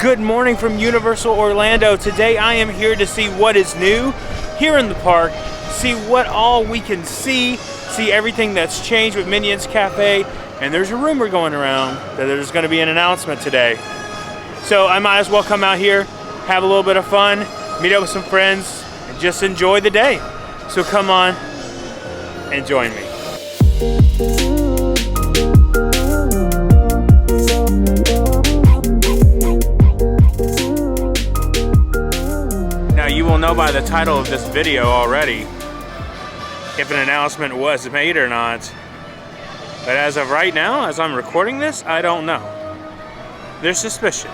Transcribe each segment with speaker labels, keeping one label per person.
Speaker 1: Good morning from Universal Orlando. Today I am here to see what is new here in the park, see what all we can see everything that's changed with Minion Cafe, and there's a rumor going around that there's going to be an announcement today. So I might as well come out here, have a little bit of fun, meet up with some friends, and just enjoy the day. So come on and join me. Now you will know by the title of this video already if an announcement was made or not. But as of right now, as I'm recording this, I don't know. There's suspicion,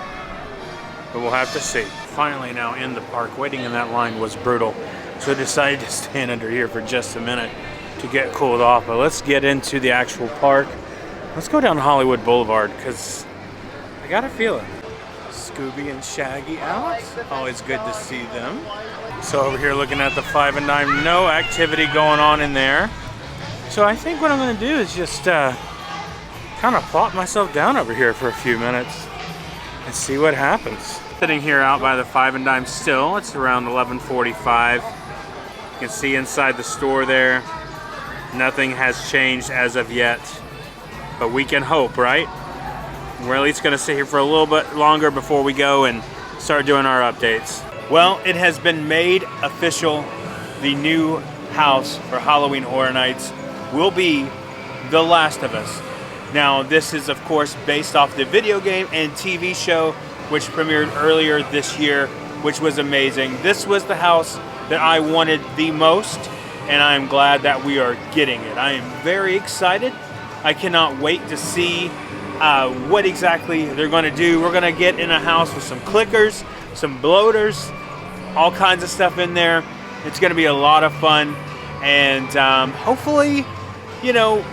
Speaker 1: but we'll have to see. Finally now in the park, waiting in that line was brutal. So I decided to stand under here for just a minute to get cooled off. But let's get into the actual park. Let's go down Hollywood Boulevard because I got a feeling. Scooby and Shaggy out. Always good to see them. So over here looking at the Five and Dime, no activity going on in there. So I think what I'm going to do is just kind of plop myself down over here for a few minutes and see what happens. Sitting here out by the Five and Dime still. It's around 11:45. You can see inside the store there. Nothing has changed as of yet, but we can hope, right? We're at least going to sit here for a little bit longer before we go and start doing our updates. Well, it has been made official. The new house for Halloween Horror Nights will be The Last of Us. Now, this is, of course, based off the video game and TV show, which premiered earlier this year, which was amazing. This was the house that I wanted the most, and I'm glad that we are getting it. I am very excited. I cannot wait to see what exactly they're going to do. We're going to get in a house with some clickers, some bloaters, all kinds of stuff in there. It's going to be a lot of fun, and hopefully, you know,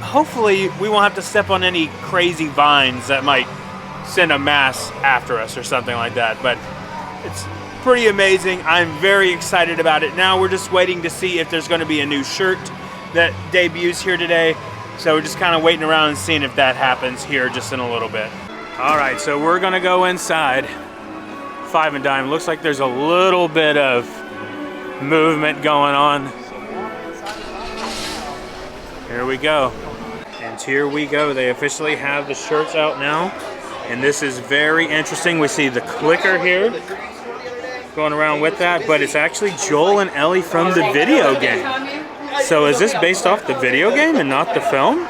Speaker 1: hopefully we won't have to step on any crazy vines that might send a mass after us or something like that. But it's pretty amazing. I'm very excited about it. Now we're just waiting to see if there's going to be a new shirt that debuts here today. So we're just kind of waiting around and seeing if that happens here just in a little bit. All right, so we're gonna go inside Five and Dime. Looks like there's a little bit of movement going on. Here we go. And here we go. They officially have the shirts out now. And this is very interesting. We see the clicker here going around with that, but it's actually Joel and Ellie from the video game. So is this based off the video game and not the film?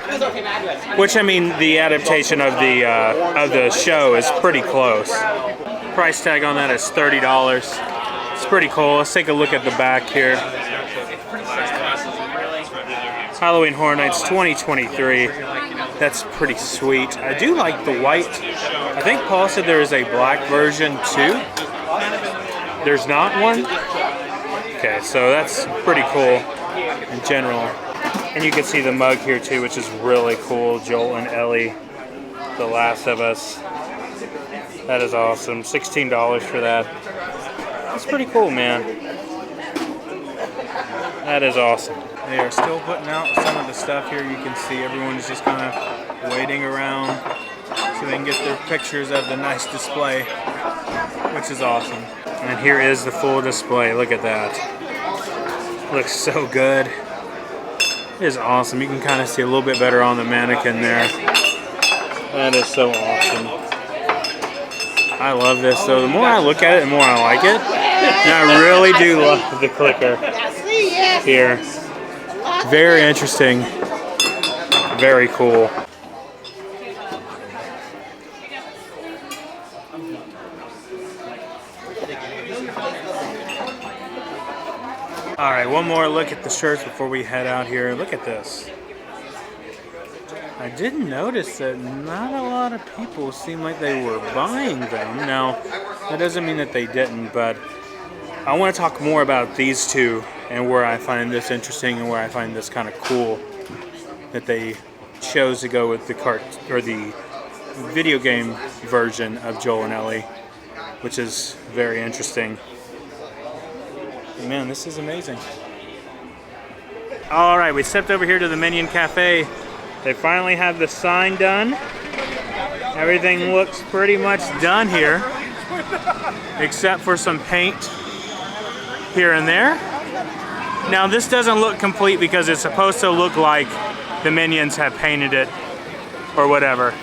Speaker 1: Which, I mean, the adaptation of the show is pretty close. Price tag on that is $30. It's pretty cool. Let's take a look at the back here. Halloween Horror Nights 2023. That's pretty sweet. I do like the white. I think Paul said there is a black version too. There's not one? Okay, so that's pretty cool in general. And you can see the mug here too, which is really cool. Joel and Ellie, The Last of Us. That is awesome. $16 for that. That's pretty cool, man. That is awesome. They are still putting out some of the stuff here. You can see everyone's just kind of waiting around so they can get their pictures of the nice display, which is awesome. And here is the full display. Look at that. Looks so good. It is awesome. You can kind of see a little bit better on the mannequin there. That is so awesome. I love this though. The more I look at it, the more I like it. And I really do love the clicker here. Very interesting. Very cool. All right, one more look at the shirts before we head out here. Look at this. I didn't notice that not a lot of people seemed like they were buying them. Now, that doesn't mean that they didn't, but I want to talk more about these two and where I find this interesting and where I find this kind of cool that they chose to go with the video game version of Joel and Ellie, which is very interesting. Man, this is amazing. All right, we stepped over here to the Minion Cafe. They finally have the sign done. Everything looks pretty much done here. except for some paint here and there. Now this doesn't look complete because it's supposed to look like the Minions have painted it or whatever.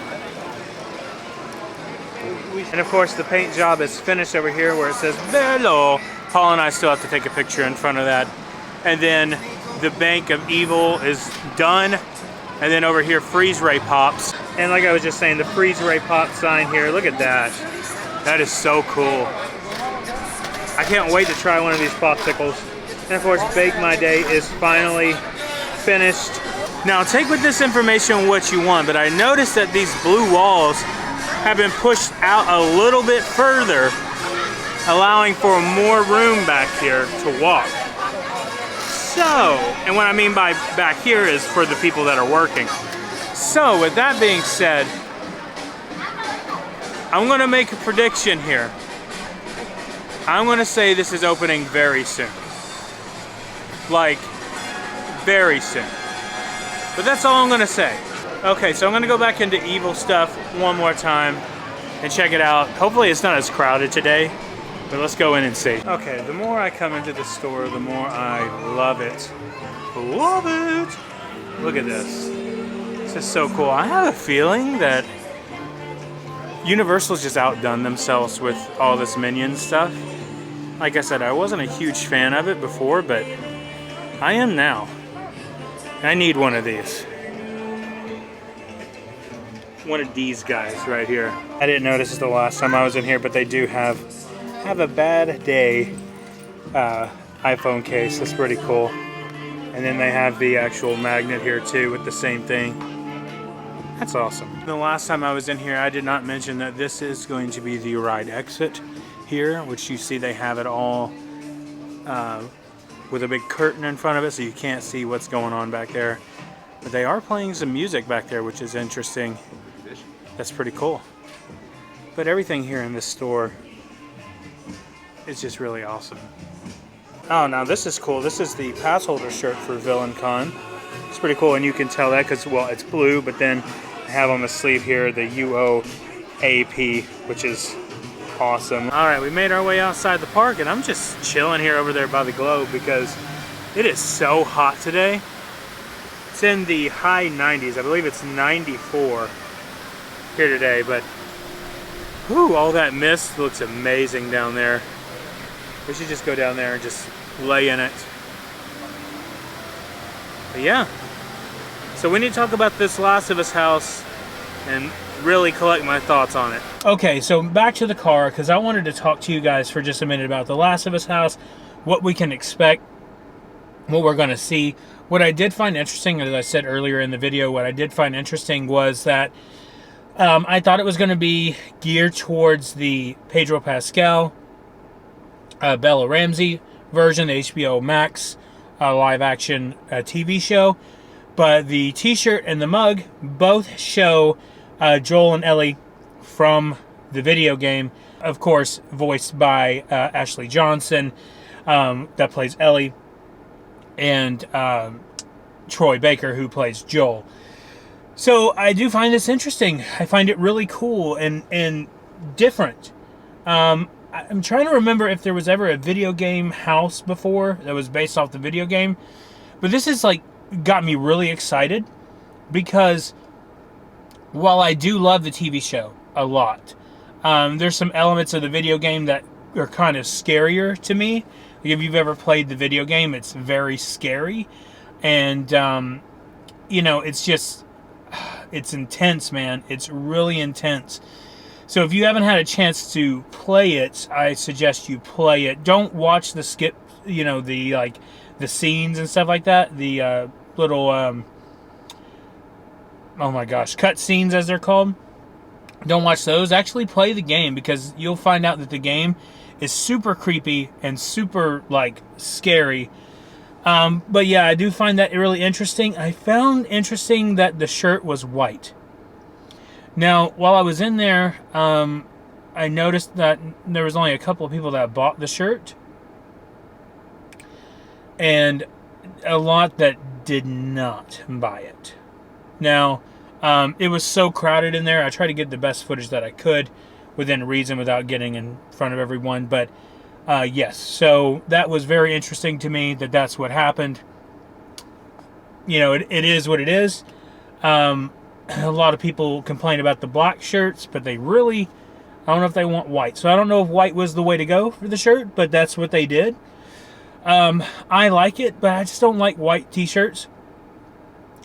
Speaker 1: And of course the paint job is finished over here where it says Bello. Paul and I still have to take a picture in front of that. And then the Bank of Evil is done. And then over here freeze ray pops. And like I was just saying, the freeze ray pop sign here, look at that. That is so cool. I can't wait to try one of these popsicles. And of course Bake My Day is finally finished. Now take with this information what you want, but I noticed that these blue walls have been pushed out a little bit further, allowing for more room back here to walk. So, and what I mean by back here is for the people that are working. So with that being said, I'm gonna make a prediction here. I'm gonna say this is opening very soon. Like, very soon. But that's all I'm gonna say. Okay, so I'm gonna go back into Evil stuff one more time and check it out. Hopefully it's not as crowded today, but let's go in and see. Okay, the more I come into the store, the more I love it. Love it! Look at this. This is so cool. I have a feeling that Universal's just outdone themselves with all this Minion stuff. Like I said, I wasn't a huge fan of it before, but I am now. I need one of these. One of these guys right here. I didn't notice this the last time I was in here, but they do have a bad day iPhone case. That's pretty cool. And then they have the actual magnet here too with the same thing. That's awesome. The last time I was in here, I did not mention that this is going to be the ride exit here, which you see they have it all with a big curtain in front of it so you can't see what's going on back there. But they are playing some music back there, which is interesting. That's pretty cool. But everything here in this store is just really awesome. Oh, now this is cool. This is the pass holder shirt for VillainCon. It's pretty cool, and you can tell that because, well, it's blue, but then I have on the sleeve here the UOAP, which is awesome. All right, we made our way outside the park, and I'm just chilling here over there by the globe because it is so hot today. It's in the high 90s. I believe it's 94 here today, but whew, all that mist looks amazing down there. We should just go down there and just lay in it. But yeah, so we need to talk about this Last of Us house and really collect my thoughts on it. Okay, so back to the car, because I wanted to talk to you guys for just a minute about the Last of Us house, what we can expect, what we're going to see. What I did find interesting, as I said earlier in the video, what I did find interesting was that I thought it was going to be geared towards the Pedro Pascal, Bella Ramsey version, the HBO Max live action TV show. But the t-shirt and the mug both show Joel and Ellie from the video game. Of course, voiced by Ashley Johnson, that plays Ellie, and Troy Baker, who plays Joel. So I do find this interesting. I find it really cool and different. I'm trying to remember if there was ever a video game house before that was based off the video game. But this is like got me really excited because while I do love the TV show a lot, there's some elements of the video game that are kind of scarier to me. Like if you've ever played the video game, it's very scary. And, you know, it's just, it's intense, man. It's really intense. So if you haven't had a chance to play it, I suggest you play it. Don't watch the skip, you know, the, like, the scenes and stuff like that. The little, oh my gosh, cut scenes as they're called. Don't watch those. Actually play the game because you'll find out that the game is super creepy and super, like, scary. But yeah, I do find that really interesting. I found interesting that the shirt was white. Now, while I was in there, I noticed that there was only a couple of people that bought the shirt. And a lot that did not buy it. Now, it was so crowded in there. I tried to get the best footage that I could within reason without getting in front of everyone. But yes, so that was very interesting to me that that's what happened. You know, it is what it is. A lot of people complain about the black shirts, but they really, I don't know if they want white. So I don't know if white was the way to go for the shirt, but that's what they did. I like it, but I just don't like white t-shirts.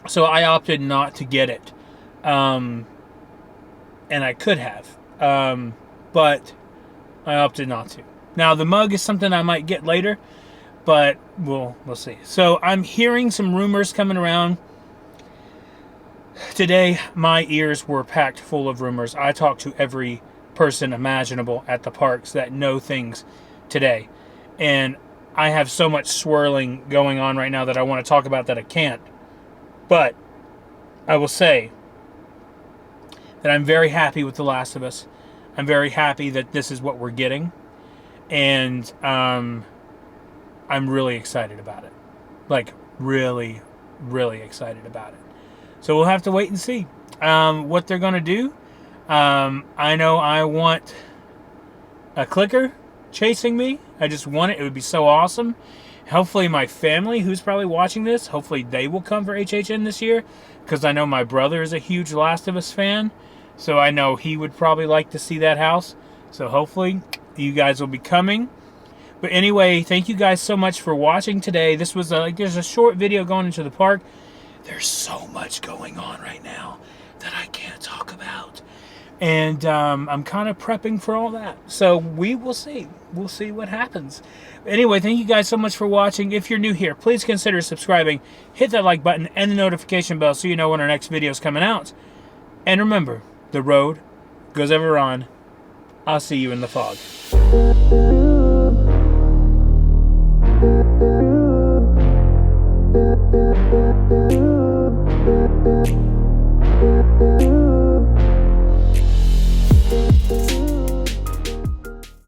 Speaker 1: So I opted not to get it. And I could have. But I opted not to. Now, the mug is something I might get later, but we'll see. So I'm hearing some rumors coming around. Today, my ears were packed full of rumors. I talked to every person imaginable at the parks that know things today. And I have so much swirling going on right now that I want to talk about that I can't. But I will say that I'm very happy with The Last of Us. I'm very happy that this is what we're getting. And I'm really excited about it. Like, really, really excited about it. So we'll have to wait and see what they're going to do. I know I want a clicker chasing me. I just want it. It would be so awesome. Hopefully my family, who's probably watching this, hopefully they will come for HHN this year. Because I know my brother is a huge Last of Us fan. So I know he would probably like to see that house. So hopefully you guys will be coming. But anyway, thank you guys so much for watching today. This was there's a short video going into the park. There's so much going on right now that I can't talk about. And I'm kind of prepping for all that. So we will see. We'll see what happens. Anyway, thank you guys so much for watching. If you're new here, please consider subscribing. Hit that like button and the notification bell so you know when our next video is coming out. And remember, the road goes ever on. I'll see you in the fog.